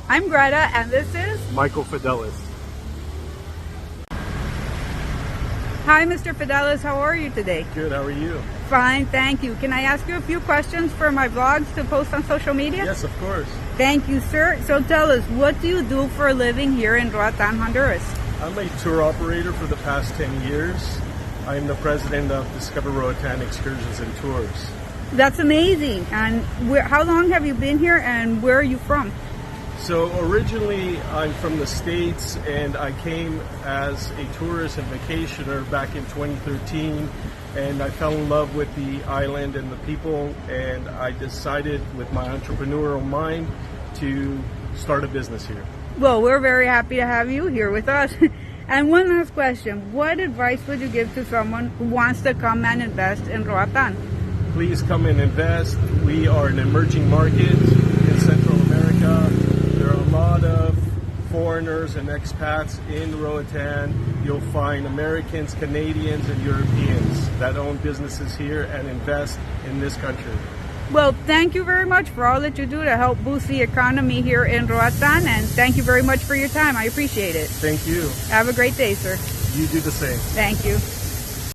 I'm Greta, and this is Michael Fidelis. Hi, Mr. Fidelis. How are you today? Good, how are you? Fine, thank you. Can I ask you a few questions for my vlogs to post on social media? Yes, of course. Thank you, sir. So tell us, what do you do for a living here in Roatan, Honduras? I'm a tour operator for the past 10 years. I'm the president of Discover Roatan Excursions and Tours. That's amazing. And how long have you been here, and where are you from? So originally I'm from the States, and I came as a tourist and vacationer back in 2013, and I fell in love with the island and the people, and I decided with my entrepreneurial mind to start a business here. Well, we're very happy to have you here with us. And one last question. What advice would you give to someone who wants to come and invest in Roatan? Please come and invest. We are an emerging market in Central America. There are a lot of foreigners and expats in Roatan. You'll find Americans, Canadians, and Europeans that own businesses here and invest in this country. Well, thank you very much for all that you do to help boost the economy here in Roatan, and thank you very much for your time. I appreciate it. Thank you. Have a great day, sir. You do the same. Thank you.